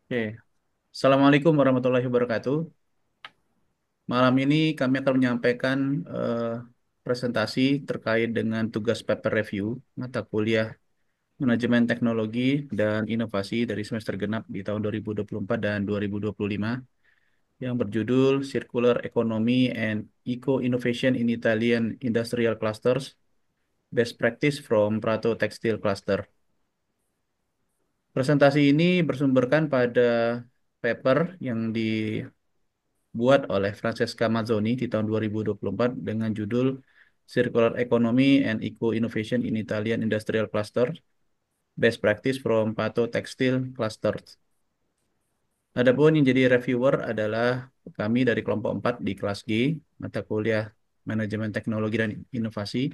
Oke, Assalamualaikum warahmatullahi wabarakatuh. Malam ini kami akan menyampaikan eh, presentasi terkait dengan tugas paper review mata kuliah Manajemen Teknologi dan Inovasi dari semester genap di tahun 2024 dan 2025 yang berjudul Circular Economy and Eco-Innovation in Italian Industrial Clusters, Best Practice from Prato Textile Cluster. Presentasi ini bersumberkan pada paper yang buat oleh Francesca Mazzoni di tahun 2024 dengan judul Circular Economy and Eco-Innovation in Italian Industrial Cluster, Best Practice from Pato Textile Cluster. Adapun yang jadi reviewer adalah kami dari kelompok 4 di kelas G, mata kuliah Manajemen Teknologi dan Inovasi.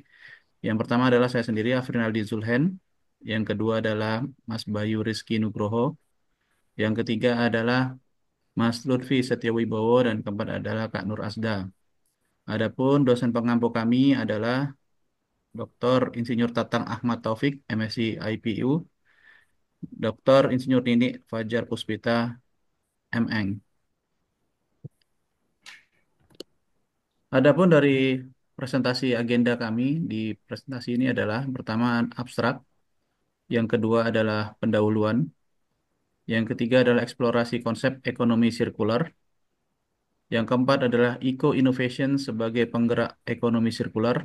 Yang pertama adalah saya sendiri, Afrinaldi Zulhen. Yang kedua adalah Mas Bayu Rizky Nugroho. Yang ketiga adalah Mas Lutfi Setiawibowo dan keempat adalah Kak Nur Asda. Adapun dosen pengampu kami adalah Dr. Insinyur Tatang Ahmad Taufik, MSc IPU, Dr. Insinyur Nini Fajar Puspita, MN. Adapun dari presentasi agenda kami di presentasi ini adalah pertama abstrak, yang kedua adalah pendahuluan, yang ketiga adalah eksplorasi konsep ekonomi sirkular, yang keempat adalah eco-innovation sebagai penggerak ekonomi sirkular,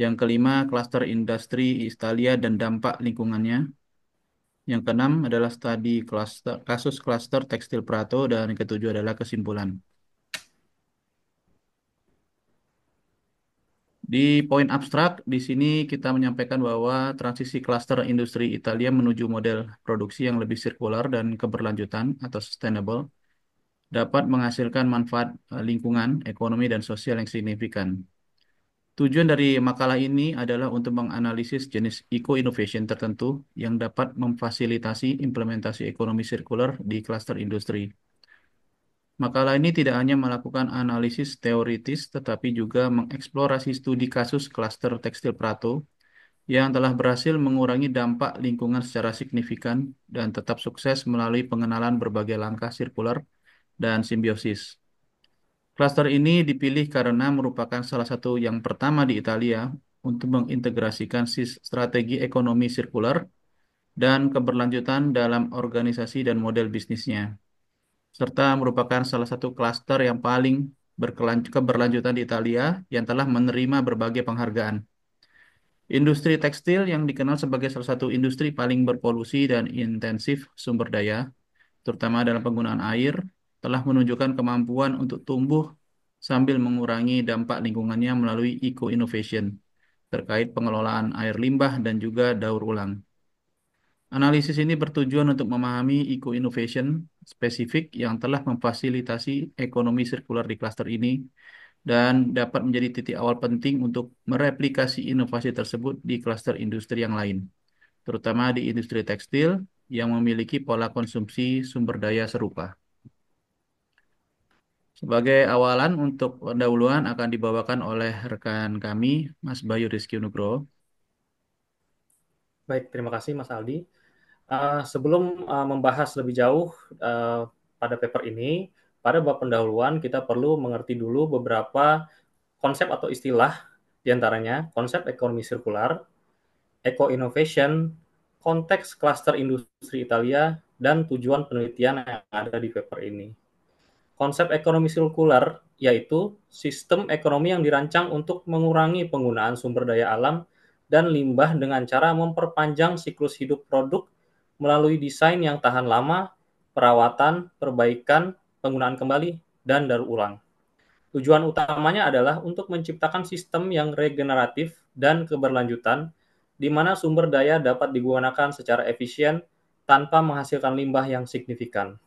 yang kelima klaster industri Italia dan dampak lingkungannya, yang keenam adalah studi kasus klaster tekstil Prato dan yang ketujuh adalah kesimpulan. Di poin abstrak, di sini kita menyampaikan bahwa transisi klaster industri Italia menuju model produksi yang lebih sirkular dan keberlanjutan atau sustainable dapat menghasilkan manfaat lingkungan, ekonomi, dan sosial yang signifikan. Tujuan dari makalah ini adalah untuk menganalisis jenis eco-innovation tertentu yang dapat memfasilitasi implementasi ekonomi sirkular di klaster industri. Makalah ini tidak hanya melakukan analisis teoritis, tetapi juga mengeksplorasi studi kasus klaster tekstil Prato yang telah berhasil mengurangi dampak lingkungan secara signifikan dan tetap sukses melalui pengenalan berbagai langkah sirkular dan simbiosis. Klaster ini dipilih karena merupakan salah satu yang pertama di Italia untuk mengintegrasikan strategi ekonomi sirkular dan keberlanjutan dalam organisasi dan model bisnisnya, serta merupakan salah satu klaster yang paling keberlanjutan di Italia yang telah menerima berbagai penghargaan. Industri tekstil yang dikenal sebagai salah satu industri paling berpolusi dan intensif sumber daya, terutama dalam penggunaan air, telah menunjukkan kemampuan untuk tumbuh sambil mengurangi dampak lingkungannya melalui eco-innovation terkait pengelolaan air limbah dan juga daur ulang. Analisis ini bertujuan untuk memahami eco-innovation spesifik yang telah memfasilitasi ekonomi sirkular di klaster ini dan dapat menjadi titik awal penting untuk mereplikasi inovasi tersebut di klaster industri yang lain, terutama di industri tekstil yang memiliki pola konsumsi sumber daya serupa. Sebagai awalan untuk pendahuluan akan dibawakan oleh rekan kami, Mas Bayu Rizky Nugroho. Baik, terima kasih Mas Aldi. Sebelum membahas lebih jauh uh, pada paper ini, pada bab pendahuluan kita perlu mengerti dulu beberapa konsep atau istilah, diantaranya konsep ekonomi sirkular, eco-innovation, konteks klaster industri Italia, dan tujuan penelitian yang ada di paper ini. Konsep ekonomi sirkular yaitu sistem ekonomi yang dirancang untuk mengurangi penggunaan sumber daya alam dan limbah dengan cara memperpanjang siklus hidup produk melalui desain yang tahan lama, perawatan, perbaikan, penggunaan kembali, dan daur ulang. Tujuan utamanya adalah untuk menciptakan sistem yang regeneratif dan keberlanjutan, di mana sumber daya dapat digunakan secara efisien tanpa menghasilkan limbah yang signifikan.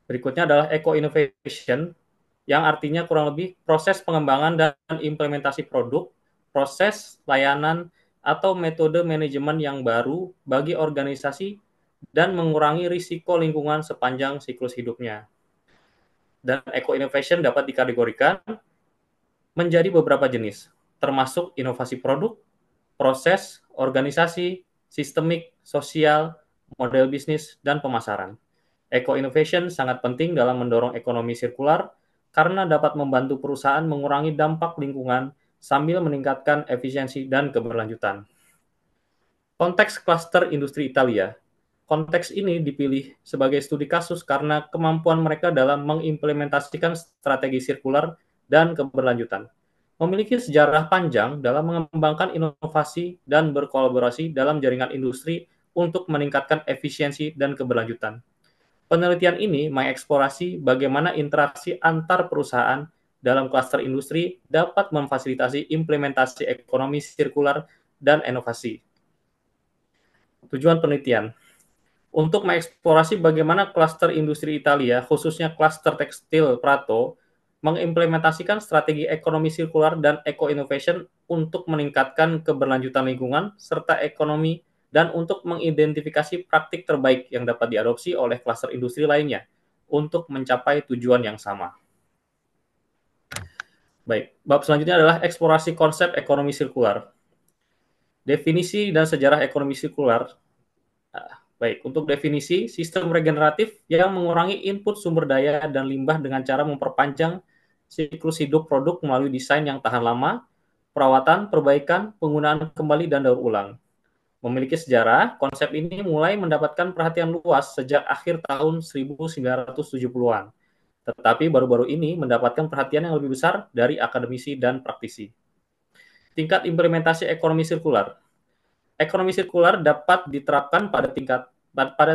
Berikutnya adalah eco-innovation, yang artinya kurang lebih proses pengembangan dan implementasi produk, proses, layanan, atau metode manajemen yang baru bagi organisasi dan mengurangi risiko lingkungan sepanjang siklus hidupnya. Dan eco-innovation dapat dikategorikan menjadi beberapa jenis, termasuk inovasi produk, proses, organisasi, sistemik, sosial, model bisnis, dan pemasaran. Eco-innovation sangat penting dalam mendorong ekonomi sirkular karena dapat membantu perusahaan mengurangi dampak lingkungan sambil meningkatkan efisiensi dan keberlanjutan. Konteks klaster industri Italia. Konteks ini dipilih sebagai studi kasus karena kemampuan mereka dalam mengimplementasikan strategi sirkular dan keberlanjutan. Memiliki sejarah panjang dalam mengembangkan inovasi dan berkolaborasi dalam jaringan industri untuk meningkatkan efisiensi dan keberlanjutan. Penelitian ini mengeksplorasi bagaimana interaksi antar perusahaan dalam klaster industri dapat memfasilitasi implementasi ekonomi sirkular dan inovasi. Tujuan penelitian untuk mengeksplorasi bagaimana klaster industri Italia, khususnya klaster tekstil Prato, mengimplementasikan strategi ekonomi sirkular dan eco-innovation untuk meningkatkan keberlanjutan lingkungan serta ekonomi dan untuk mengidentifikasi praktik terbaik yang dapat diadopsi oleh klaster industri lainnya untuk mencapai tujuan yang sama. Baik, bab selanjutnya adalah eksplorasi konsep ekonomi sirkular. Definisi dan sejarah ekonomi sirkular. Baik, untuk definisi, sistem regeneratif yang mengurangi input sumber daya dan limbah dengan cara memperpanjang siklus hidup produk melalui desain yang tahan lama, perawatan, perbaikan, penggunaan kembali, dan daur ulang. Memiliki sejarah, konsep ini mulai mendapatkan perhatian luas sejak akhir tahun 1970-an. Tetapi baru-baru ini mendapatkan perhatian yang lebih besar dari akademisi dan praktisi. Tingkat implementasi ekonomi sirkular. Ekonomi sirkular dapat diterapkan pada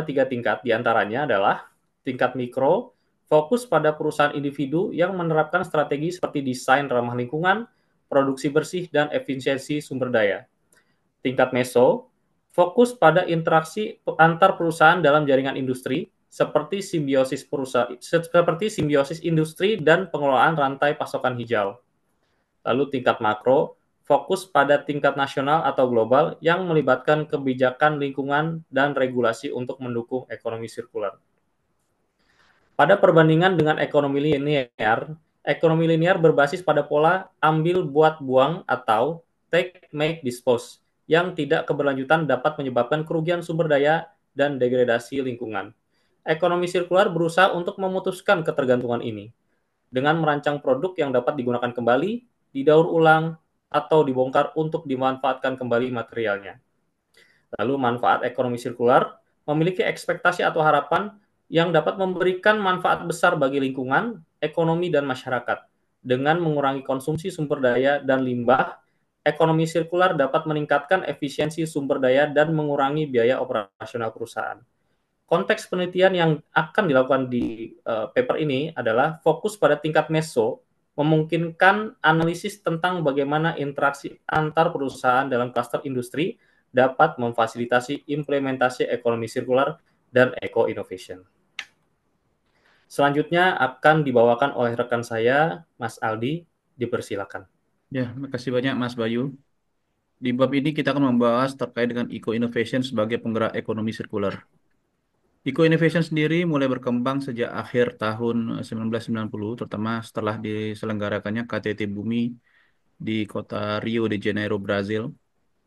tiga tingkat, diantaranya adalah tingkat mikro, fokus pada perusahaan individu yang menerapkan strategi seperti desain ramah lingkungan, produksi bersih, dan efisiensi sumber daya. Tingkat meso, fokus pada interaksi antar perusahaan dalam jaringan industri, seperti simbiosis industri dan pengelolaan rantai pasokan hijau. Lalu tingkat makro, fokus pada tingkat nasional atau global yang melibatkan kebijakan lingkungan dan regulasi untuk mendukung ekonomi sirkular. Pada perbandingan dengan ekonomi linear berbasis pada pola ambil buat buang atau take, make, dispose, yang tidak keberlanjutan dapat menyebabkan kerugian sumber daya dan degradasi lingkungan. Ekonomi sirkular berusaha untuk memutuskan ketergantungan ini dengan merancang produk yang dapat digunakan kembali, didaur ulang, atau dibongkar untuk dimanfaatkan kembali materialnya. Lalu manfaat ekonomi sirkular memiliki ekspektasi atau harapan yang dapat memberikan manfaat besar bagi lingkungan, ekonomi, dan masyarakat. Dengan mengurangi konsumsi sumber daya dan limbah, ekonomi sirkular dapat meningkatkan efisiensi sumber daya dan mengurangi biaya operasional perusahaan. Konteks penelitian yang akan dilakukan di paper ini adalah fokus pada tingkat meso, memungkinkan analisis tentang bagaimana interaksi antar perusahaan dalam klaster industri dapat memfasilitasi implementasi ekonomi sirkular dan eco-innovation. Selanjutnya akan dibawakan oleh rekan saya, Mas Aldi. Dipersilakan. Ya, makasih banyak Mas Bayu. Di bab ini kita akan membahas terkait dengan eco-innovation sebagai penggerak ekonomi sirkular. Eco-innovation sendiri mulai berkembang sejak akhir tahun 1990, terutama setelah diselenggarakannya KTT Bumi di kota Rio de Janeiro, Brazil.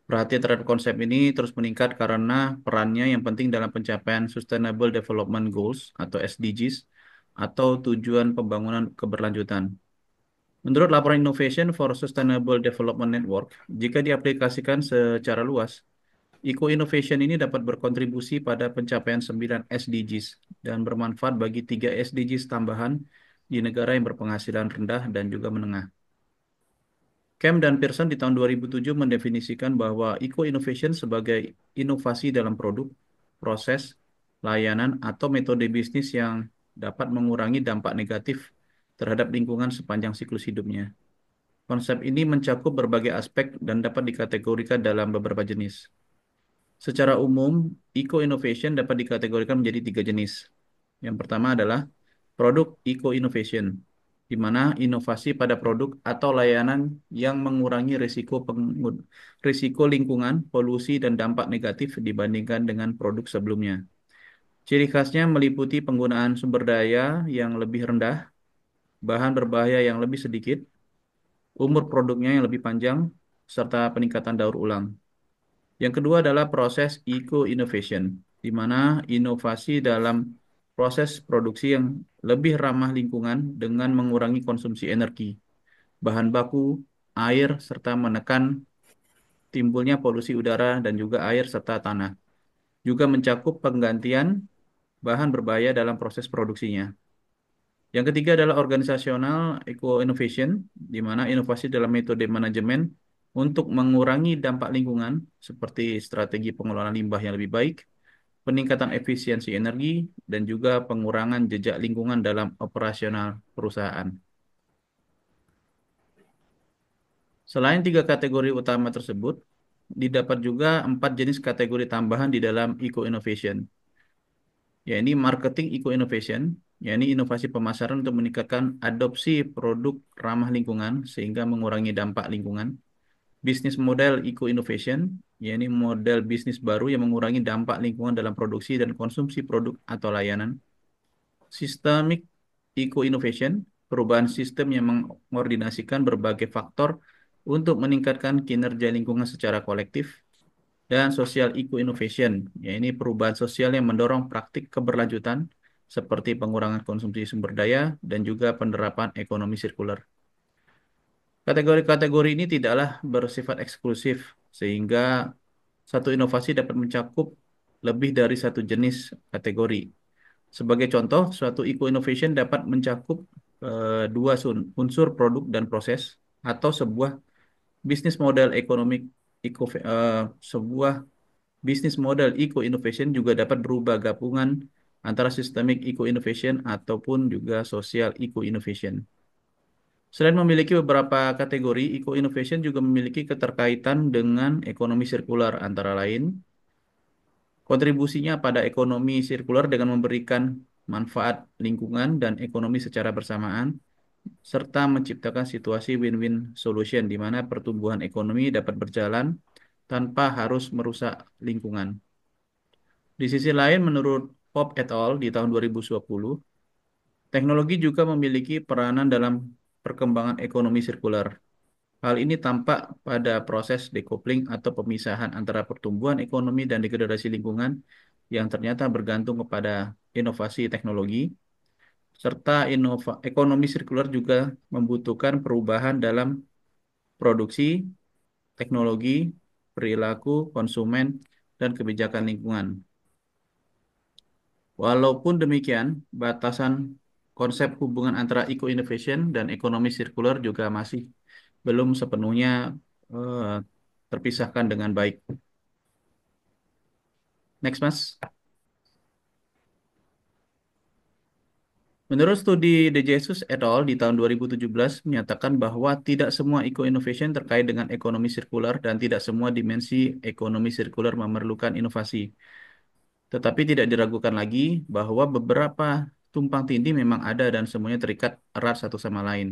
Perhatian terhadap konsep ini terus meningkat karena perannya yang penting dalam pencapaian Sustainable Development Goals atau SDGs atau tujuan pembangunan keberlanjutan. Menurut laporan Innovation for Sustainable Development Network, jika diaplikasikan secara luas, eco-innovation ini dapat berkontribusi pada pencapaian 9 SDGs dan bermanfaat bagi 3 SDGs tambahan di negara yang berpenghasilan rendah dan juga menengah. Kemp dan Pearson di tahun 2007 mendefinisikan bahwa eco-innovation sebagai inovasi dalam produk, proses, layanan, atau metode bisnis yang dapat mengurangi dampak negatif terhadap lingkungan sepanjang siklus hidupnya. Konsep ini mencakup berbagai aspek dan dapat dikategorikan dalam beberapa jenis. Secara umum, eco-innovation dapat dikategorikan menjadi 3 jenis. Yang pertama adalah produk eco-innovation, di mana inovasi pada produk atau layanan yang mengurangi risiko lingkungan, polusi, dan dampak negatif dibandingkan dengan produk sebelumnya. Ciri khasnya meliputi penggunaan sumber daya yang lebih rendah, bahan berbahaya yang lebih sedikit, umur produknya yang lebih panjang, serta peningkatan daur ulang. Yang kedua adalah proses eco-innovation, di mana inovasi dalam proses produksi yang lebih ramah lingkungan dengan mengurangi konsumsi energi, bahan baku, air, serta menekan timbulnya polusi udara dan juga air serta tanah. Juga mencakup penggantian bahan berbahaya dalam proses produksinya. Yang ketiga adalah organisasional eco-innovation, di mana inovasi dalam metode manajemen untuk mengurangi dampak lingkungan, seperti strategi pengelolaan limbah yang lebih baik, peningkatan efisiensi energi, dan juga pengurangan jejak lingkungan dalam operasional perusahaan. Selain tiga kategori utama tersebut, didapat juga empat jenis kategori tambahan di dalam eco-innovation, yaitu marketing eco-innovation, yaitu inovasi pemasaran untuk meningkatkan adopsi produk ramah lingkungan sehingga mengurangi dampak lingkungan. Bisnis model eco-innovation, yaitu model bisnis baru yang mengurangi dampak lingkungan dalam produksi dan konsumsi produk atau layanan. Systemic eco-innovation, perubahan sistem yang mengkoordinasikan berbagai faktor untuk meningkatkan kinerja lingkungan secara kolektif. Dan social eco-innovation, yaitu perubahan sosial yang mendorong praktik keberlanjutan seperti pengurangan konsumsi sumber daya dan juga penerapan ekonomi sirkular. Kategori-kategori ini tidaklah bersifat eksklusif, sehingga satu inovasi dapat mencakup lebih dari satu jenis kategori. Sebagai contoh, suatu eco-innovation dapat mencakup dua unsur produk dan proses, atau sebuah bisnis model ekonomik eco, sebuah bisnis model eco-innovation juga dapat berubah gabungan antara systemic eco-innovation ataupun juga social eco-innovation. Selain memiliki beberapa kategori, eco-innovation juga memiliki keterkaitan dengan ekonomi sirkular antara lain kontribusinya pada ekonomi sirkular dengan memberikan manfaat lingkungan dan ekonomi secara bersamaan, serta menciptakan situasi win-win solution di mana pertumbuhan ekonomi dapat berjalan tanpa harus merusak lingkungan. Di sisi lain, menurut Pop et al. Di tahun 2020, teknologi juga memiliki peranan dalam perkembangan ekonomi sirkular. Hal ini tampak pada proses decoupling atau pemisahan antara pertumbuhan ekonomi dan degradasi lingkungan yang ternyata bergantung kepada inovasi teknologi, serta ekonomi sirkular juga membutuhkan perubahan dalam produksi, teknologi, perilaku konsumen, dan kebijakan lingkungan. Walaupun demikian, batasan konsep hubungan antara eco-innovation dan ekonomi sirkular juga masih belum sepenuhnya eh, terpisahkan dengan baik. Next, Mas. Menurut studi De Jesus et al. Di tahun 2017 menyatakan bahwa tidak semua eco-innovation terkait dengan ekonomi sirkular dan tidak semua dimensi ekonomi sirkular memerlukan inovasi. Tetapi tidak diragukan lagi bahwa beberapa tumpang tindih memang ada dan semuanya terikat erat satu sama lain.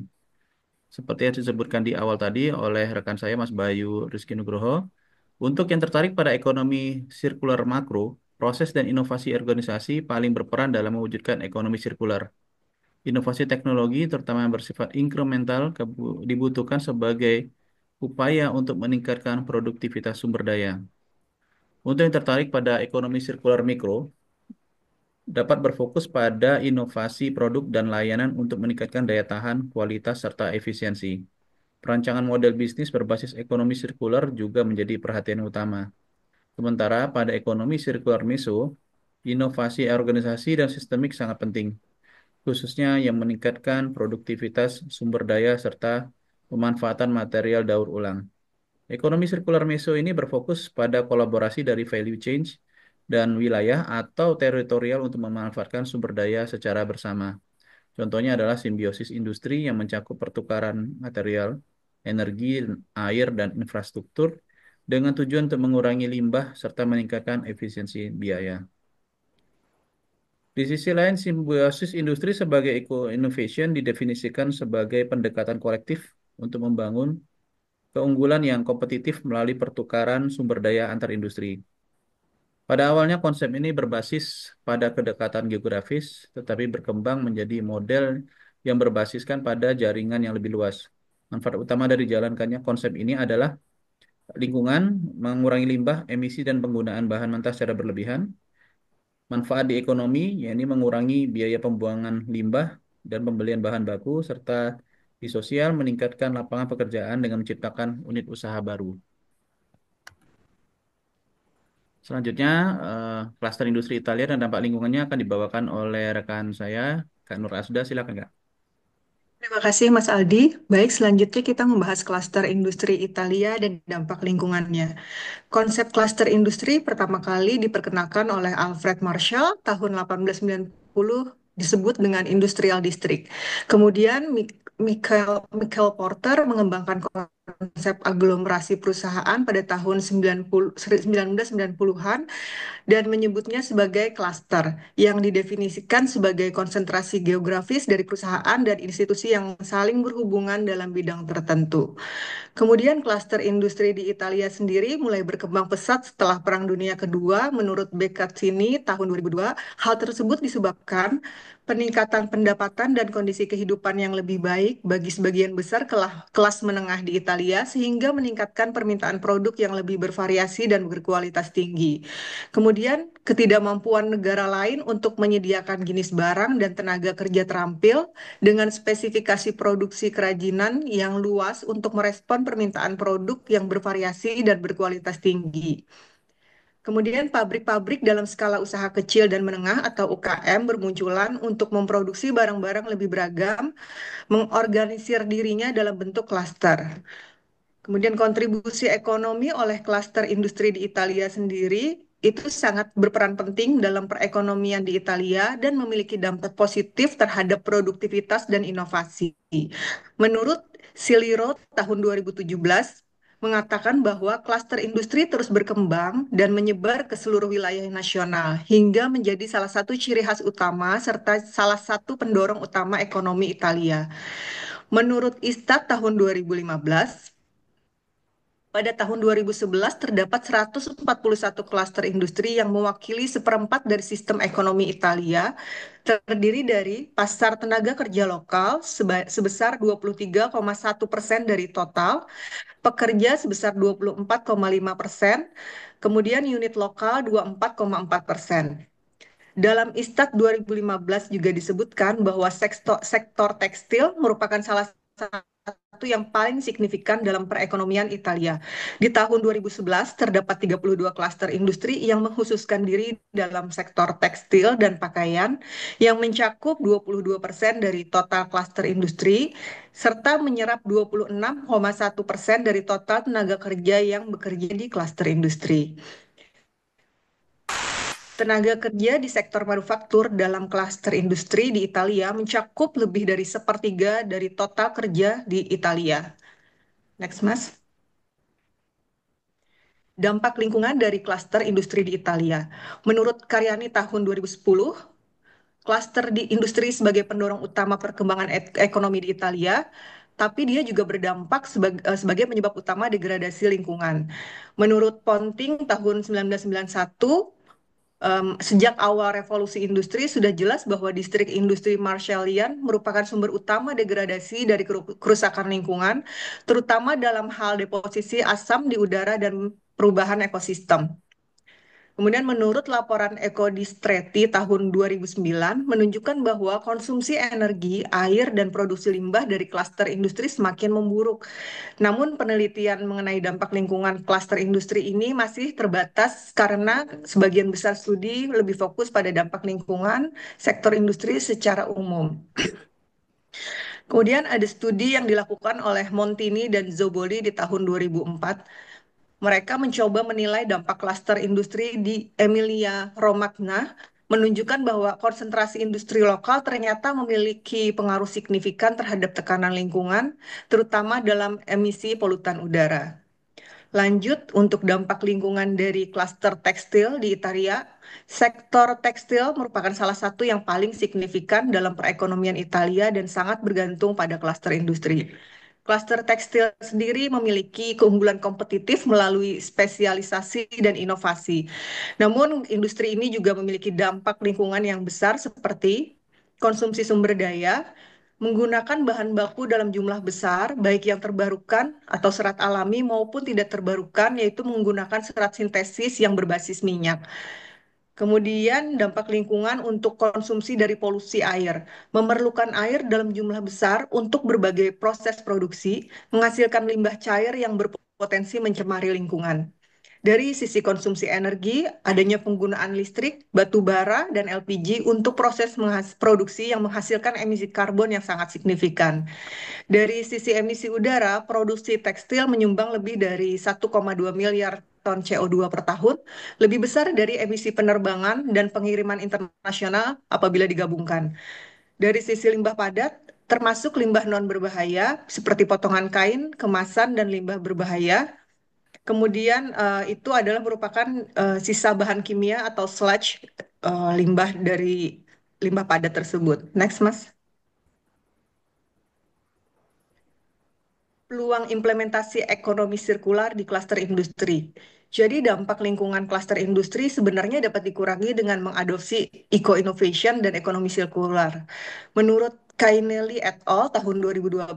Seperti yang disebutkan di awal tadi oleh rekan saya Mas Bayu Rizky Nugroho, untuk yang tertarik pada ekonomi sirkular makro, proses dan inovasi organisasi paling berperan dalam mewujudkan ekonomi sirkular. Inovasi teknologi, terutama yang bersifat inkremental, dibutuhkan sebagai upaya untuk meningkatkan produktivitas sumber daya. Untuk yang tertarik pada ekonomi sirkular mikro, dapat berfokus pada inovasi produk dan layanan untuk meningkatkan daya tahan, kualitas, serta efisiensi. Perancangan model bisnis berbasis ekonomi sirkular juga menjadi perhatian utama. Sementara pada ekonomi sirkular meso, inovasi organisasi dan sistemik sangat penting, khususnya yang meningkatkan produktivitas sumber daya serta pemanfaatan material daur ulang. Ekonomi sirkular meso ini berfokus pada kolaborasi dari value change dan wilayah atau teritorial untuk memanfaatkan sumber daya secara bersama. Contohnya adalah simbiosis industri yang mencakup pertukaran material, energi, air, dan infrastruktur dengan tujuan untuk mengurangi limbah serta meningkatkan efisiensi biaya. Di sisi lain, simbiosis industri sebagai eco-innovation didefinisikan sebagai pendekatan kolektif untuk membangun keunggulan yang kompetitif melalui pertukaran sumber daya antar industri. Pada awalnya konsep ini berbasis pada kedekatan geografis, tetapi berkembang menjadi model yang berbasiskan pada jaringan yang lebih luas. Manfaat utama dari jalankannya konsep ini adalah lingkungan, mengurangi limbah, emisi, dan penggunaan bahan mentah secara berlebihan, Manfaat di ekonomi, yakni mengurangi biaya pembuangan limbah dan pembelian bahan baku, serta di sosial meningkatkan lapangan pekerjaan dengan menciptakan unit usaha baru. Selanjutnya, klaster industri Italia dan dampak lingkungannya akan dibawakan oleh rekan saya, Kak Nur Asda. Silakan, Kak. Terima kasih Mas Aldi. Baik, selanjutnya kita membahas klaster industri Italia dan dampak lingkungannya. Konsep klaster industri pertama kali diperkenalkan oleh Alfred Marshall tahun 1890 disebut dengan Industrial District. Kemudian Michael Porter mengembangkan konsep aglomerasi perusahaan pada tahun 1990-an dan menyebutnya sebagai klaster yang didefinisikan sebagai konsentrasi geografis dari perusahaan dan institusi yang saling berhubungan dalam bidang tertentu. Kemudian klaster industri di Italia sendiri mulai berkembang pesat setelah Perang Dunia Kedua. Menurut Beccaccini tahun 2002, hal tersebut disebabkan peningkatan pendapatan dan kondisi kehidupan yang lebih baik bagi sebagian besar kelas menengah di Italia sehingga meningkatkan permintaan produk yang lebih bervariasi dan berkualitas tinggi. Kemudian ketidakmampuan negara lain untuk menyediakan jenis barang dan tenaga kerja terampil dengan spesifikasi produksi kerajinan yang luas untuk merespon permintaan produk yang bervariasi dan berkualitas tinggi. Kemudian pabrik-pabrik dalam skala usaha kecil dan menengah atau UKM bermunculan untuk memproduksi barang-barang lebih beragam, mengorganisir dirinya dalam bentuk klaster. Kemudian kontribusi ekonomi oleh klaster industri di Italia sendiri itu sangat berperan penting dalam perekonomian di Italia dan memiliki dampak positif terhadap produktivitas dan inovasi. Menurut Siliro tahun 2017 mengatakan bahwa klaster industri terus berkembang dan menyebar ke seluruh wilayah nasional hingga menjadi salah satu ciri khas utama serta salah satu pendorong utama ekonomi Italia. Menurut Istat tahun 2015, pada tahun 2011 terdapat 141 klaster industri yang mewakili seperempat dari sistem ekonomi Italia, terdiri dari pasar tenaga kerja lokal sebesar 23,1% dari total, pekerja sebesar 24,5%, kemudian unit lokal 24,4%. Dalam Istat 2015 juga disebutkan bahwa sektor tekstil merupakan salah satu yang paling signifikan dalam perekonomian Italia. Di tahun 2011 terdapat 32 klaster industri yang mengkhususkan diri dalam sektor tekstil dan pakaian yang mencakup 22% dari total klaster industri serta menyerap 26,1% dari total tenaga kerja yang bekerja di klaster industri. Tenaga kerja di sektor manufaktur dalam klaster industri di Italia mencakup lebih dari sepertiga dari total kerja di Italia. Next, Mas. Dampak lingkungan dari klaster industri di Italia. Menurut Karyani tahun 2010, klaster di industri sebagai pendorong utama perkembangan ekonomi di Italia, tapi dia juga berdampak sebagai penyebab utama degradasi lingkungan. Menurut Ponting tahun 1991, sejak awal revolusi industri sudah jelas bahwa distrik industri Marshallian merupakan sumber utama degradasi dari kerusakan lingkungan, terutama dalam hal deposisi asam di udara dan perubahan ekosistem. Kemudian menurut laporan Ecodistreti tahun 2009 menunjukkan bahwa konsumsi energi, air, dan produksi limbah dari klaster industri semakin memburuk. Namun penelitian mengenai dampak lingkungan klaster industri ini masih terbatas karena sebagian besar studi lebih fokus pada dampak lingkungan sektor industri secara umum. Kemudian ada studi yang dilakukan oleh Montini dan Zoboli di tahun 2004. Mereka mencoba menilai dampak klaster industri di Emilia-Romagna, menunjukkan bahwa konsentrasi industri lokal ternyata memiliki pengaruh signifikan terhadap tekanan lingkungan, terutama dalam emisi polutan udara. Lanjut, untuk dampak lingkungan dari klaster tekstil di Italia, sektor tekstil merupakan salah satu yang paling signifikan dalam perekonomian Italia dan sangat bergantung pada klaster industri. Klaster tekstil sendiri memiliki keunggulan kompetitif melalui spesialisasi dan inovasi. Namun, industri ini juga memiliki dampak lingkungan yang besar seperti konsumsi sumber daya, menggunakan bahan baku dalam jumlah besar, baik yang terbarukan atau serat alami maupun tidak terbarukan, yaitu menggunakan serat sintesis yang berbasis minyak. Kemudian dampak lingkungan untuk konsumsi dari polusi air. Memerlukan air dalam jumlah besar untuk berbagai proses produksi, menghasilkan limbah cair yang berpotensi mencemari lingkungan. Dari sisi konsumsi energi, adanya penggunaan listrik, batu bara, dan LPG untuk proses produksi yang menghasilkan emisi karbon yang sangat signifikan. Dari sisi emisi udara, produksi tekstil menyumbang lebih dari 1,2 miliar ton CO2 per tahun, lebih besar dari emisi penerbangan dan pengiriman internasional apabila digabungkan. Dari sisi limbah padat, termasuk limbah non berbahaya seperti potongan kain, kemasan, dan limbah berbahaya. Kemudian itu adalah merupakan sisa bahan kimia atau sludge limbah dari limbah padat tersebut. Next, Mas. Peluang implementasi ekonomi sirkular di klaster industri. Jadi dampak lingkungan klaster industri sebenarnya dapat dikurangi dengan mengadopsi eco-innovation dan ekonomi sirkular. Menurut Kainelli et al. Tahun 2012,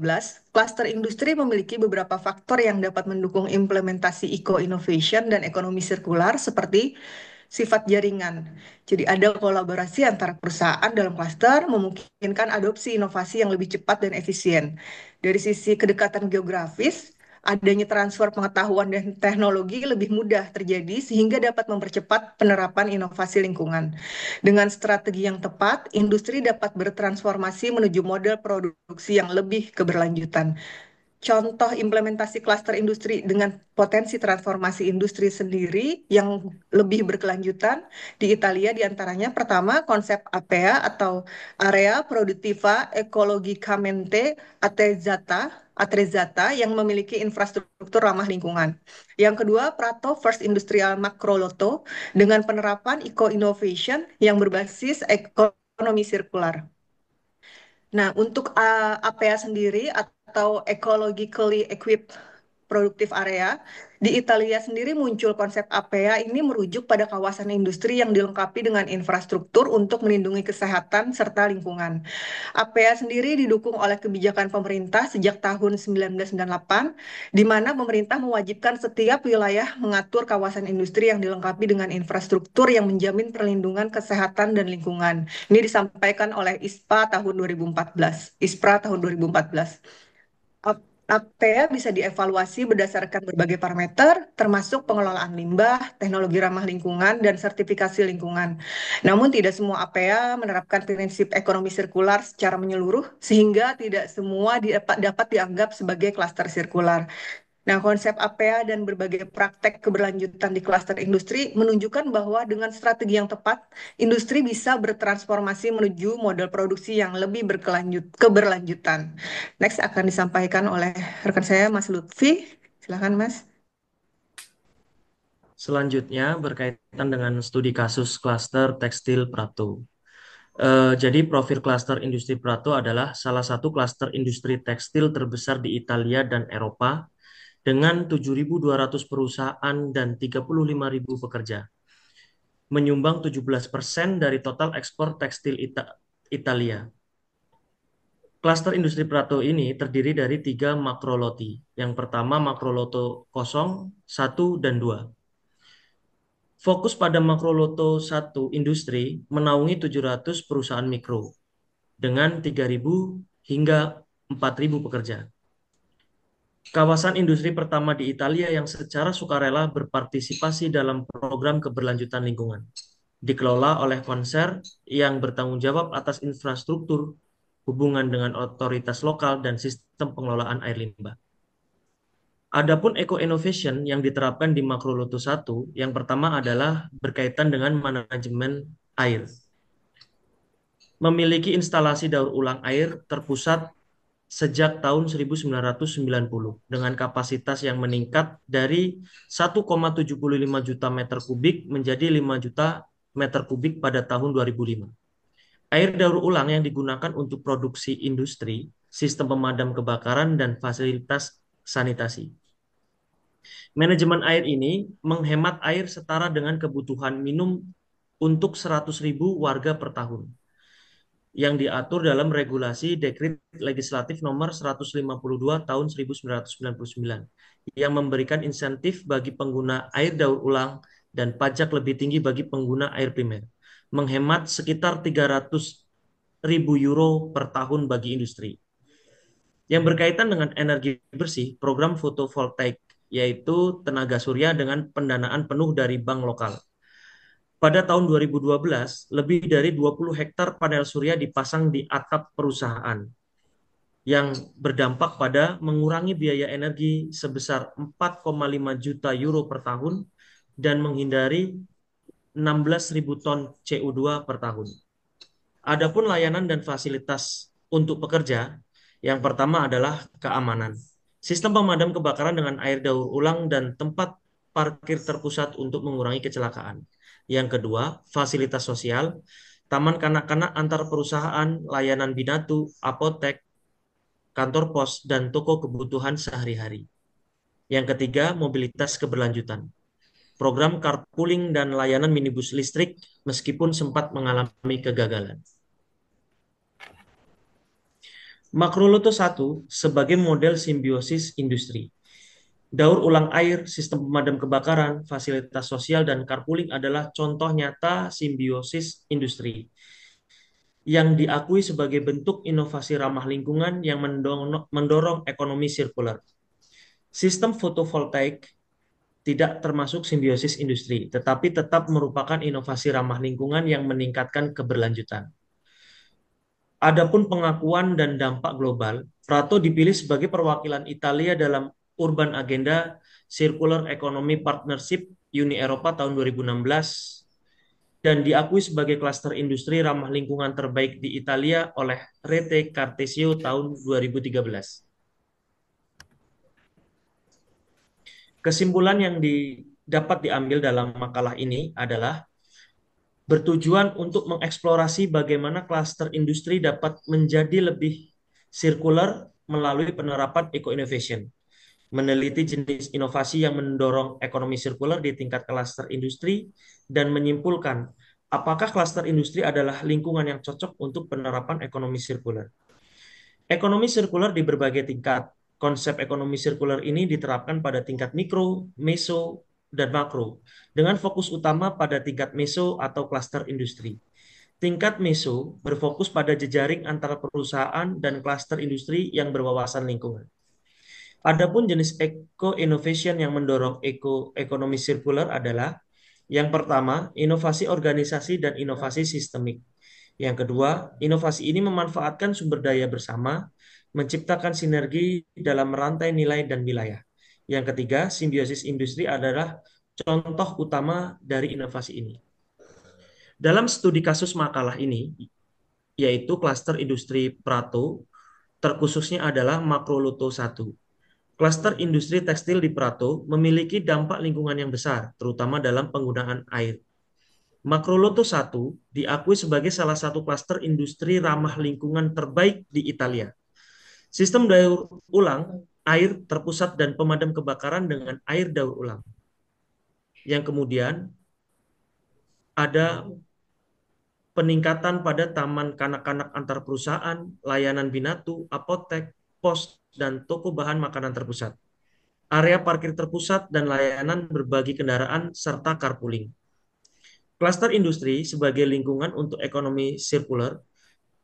klaster industri memiliki beberapa faktor yang dapat mendukung implementasi eco-innovation dan ekonomi sirkular seperti sifat jaringan. Jadi ada kolaborasi antara perusahaan dalam klaster memungkinkan adopsi inovasi yang lebih cepat dan efisien. Dari sisi kedekatan geografis, adanya transfer pengetahuan dan teknologi lebih mudah terjadi sehingga dapat mempercepat penerapan inovasi lingkungan. Dengan strategi yang tepat, industri dapat bertransformasi menuju model produksi yang lebih keberlanjutan. Contoh implementasi klaster industri dengan potensi transformasi industri sendiri yang lebih berkelanjutan di Italia diantaranya pertama konsep APEA atau Area Produttiva Ecologicamente Attrezzata yang memiliki infrastruktur ramah lingkungan. Yang kedua, Prato First Industrial Macro Lotto dengan penerapan eco-innovation yang berbasis ekonomi sirkular. Nah, untuk APEA sendiri atau Ecologically Equipped Productive Area, di Italia sendiri muncul konsep APEA ini merujuk pada kawasan industri yang dilengkapi dengan infrastruktur untuk melindungi kesehatan serta lingkungan. APEA sendiri didukung oleh kebijakan pemerintah sejak tahun 1998, di mana pemerintah mewajibkan setiap wilayah mengatur kawasan industri yang dilengkapi dengan infrastruktur yang menjamin perlindungan kesehatan dan lingkungan. Ini disampaikan oleh ISPA tahun 2014, ISPRA tahun 2014. APEA bisa dievaluasi berdasarkan berbagai parameter, termasuk pengelolaan limbah, teknologi ramah lingkungan, dan sertifikasi lingkungan. Namun tidak semua APEA menerapkan prinsip ekonomi sirkular secara menyeluruh, sehingga tidak semua dapat dianggap sebagai klaster sirkular. Nah, konsep APEA dan berbagai praktek keberlanjutan di klaster industri menunjukkan bahwa dengan strategi yang tepat, industri bisa bertransformasi menuju model produksi yang lebih keberlanjutan. Next akan disampaikan oleh rekan saya, Mas Lutfi. Silakan, Mas. Selanjutnya berkaitan dengan studi kasus klaster tekstil Prato. Jadi profil klaster industri Prato adalah salah satu klaster industri tekstil terbesar di Italia dan Eropa dengan 7.200 perusahaan dan 35.000 pekerja. Menyumbang 17% dari total ekspor tekstil Italia. Klaster industri Prato ini terdiri dari 3 makroloti. Yang pertama makroloto 0, 1, dan 2. Fokus pada makroloto 1 industri menaungi 700 perusahaan mikro dengan 3.000 hingga 4.000 pekerja. Kawasan industri pertama di Italia yang secara sukarela berpartisipasi dalam program keberlanjutan lingkungan. Dikelola oleh konser yang bertanggung jawab atas infrastruktur, hubungan dengan otoritas lokal, dan sistem pengelolaan air limbah. Adapun eco-innovation yang diterapkan di Makroloto 1, yang pertama adalah berkaitan dengan manajemen air. Memiliki instalasi daur ulang air terpusat sejak tahun 1990 dengan kapasitas yang meningkat dari 1,75 juta meter kubik menjadi 5 juta meter kubik pada tahun 2005. Air daur ulang yang digunakan untuk produksi industri, sistem pemadam kebakaran, dan fasilitas sanitasi. Manajemen air ini menghemat air setara dengan kebutuhan minum untuk 100.000 warga per tahun, yang diatur dalam regulasi Dekret Legislatif Nomor 152 Tahun 1999 yang memberikan insentif bagi pengguna air daur ulang dan pajak lebih tinggi bagi pengguna air primer, menghemat sekitar 300.000 euro per tahun bagi industri. Yang berkaitan dengan energi bersih, program fotovoltaik, yaitu tenaga surya dengan pendanaan penuh dari bank lokal. Pada tahun 2012, lebih dari 20 hektar panel surya dipasang di atap perusahaan, yang berdampak pada mengurangi biaya energi sebesar 4,5 juta euro per tahun dan menghindari 16.000 ton CO2 per tahun. Adapun layanan dan fasilitas untuk pekerja, yang pertama adalah keamanan. Sistem pemadam kebakaran dengan air daur ulang dan tempat parkir terpusat untuk mengurangi kecelakaan. Yang kedua, fasilitas sosial, taman kanak-kanak antar perusahaan, layanan binatu, apotek, kantor pos, dan toko kebutuhan sehari-hari. Yang ketiga, mobilitas keberlanjutan. Program carpooling dan layanan minibus listrik meskipun sempat mengalami kegagalan. Makroloto 1 sebagai model simbiosis industri. Daur ulang air, sistem pemadam kebakaran, fasilitas sosial, dan carpooling adalah contoh nyata simbiosis industri yang diakui sebagai bentuk inovasi ramah lingkungan yang mendorong ekonomi sirkular. Sistem fotovoltaik tidak termasuk simbiosis industri, tetapi tetap merupakan inovasi ramah lingkungan yang meningkatkan keberlanjutan. Adapun pengakuan dan dampak global, Prato dipilih sebagai perwakilan Italia dalam Urban Agenda Circular Economy Partnership Uni Eropa tahun 2016 dan diakui sebagai klaster industri ramah lingkungan terbaik di Italia oleh Rete Cartesio tahun 2013. Kesimpulan yang dapat diambil dalam makalah ini adalah bertujuan untuk mengeksplorasi bagaimana klaster industri dapat menjadi lebih sirkular melalui penerapan eco-innovation, meneliti jenis inovasi yang mendorong ekonomi sirkular di tingkat klaster industri, dan menyimpulkan apakah klaster industri adalah lingkungan yang cocok untuk penerapan ekonomi sirkular. Ekonomi sirkular di berbagai tingkat. Konsep ekonomi sirkular ini diterapkan pada tingkat mikro, meso, dan makro, dengan fokus utama pada tingkat meso atau klaster industri. Tingkat meso berfokus pada jejaring antara perusahaan dan klaster industri yang berwawasan lingkungan. Adapun jenis eco-innovation yang mendorong ekonomi sirkular adalah yang pertama, inovasi organisasi dan inovasi sistemik. Yang kedua, inovasi ini memanfaatkan sumber daya bersama, menciptakan sinergi dalam rantai nilai dan wilayah. Yang ketiga, simbiosis industri adalah contoh utama dari inovasi ini. Dalam studi kasus makalah ini, yaitu klaster industri Prato, terkhususnya adalah Makroloto 1. Klaster industri tekstil di Prato memiliki dampak lingkungan yang besar, terutama dalam penggunaan air. Makroloto 1 diakui sebagai salah satu klaster industri ramah lingkungan terbaik di Italia. Sistem daur ulang air terpusat dan pemadam kebakaran dengan air daur ulang. Yang kemudian ada peningkatan pada taman kanak-kanak antar perusahaan, layanan binatu, apotek, pos, dan toko bahan makanan terpusat. Area parkir terpusat dan layanan berbagi kendaraan serta carpooling. Klaster industri sebagai lingkungan untuk ekonomi sirkular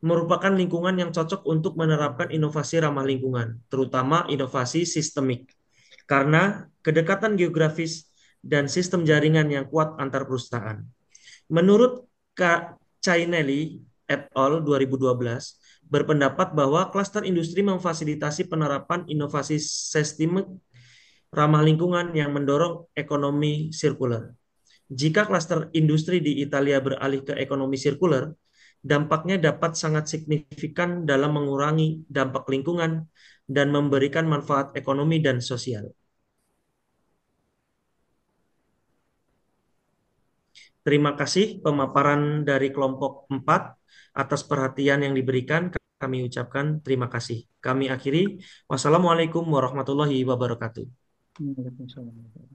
merupakan lingkungan yang cocok untuk menerapkan inovasi ramah lingkungan, terutama inovasi sistemik, karena kedekatan geografis dan sistem jaringan yang kuat antar perusahaan. Menurut Kak Chainelli et al. 2012, berpendapat bahwa klaster industri memfasilitasi penerapan inovasi sistemik ramah lingkungan yang mendorong ekonomi sirkular. Jika klaster industri di Italia beralih ke ekonomi sirkular, dampaknya dapat sangat signifikan dalam mengurangi dampak lingkungan dan memberikan manfaat ekonomi dan sosial. Terima kasih pemaparan dari kelompok 4 atas perhatian yang diberikan. Kami ucapkan terima kasih. Kami akhiri. Wassalamualaikum warahmatullahi wabarakatuh. Waalaikumsalam.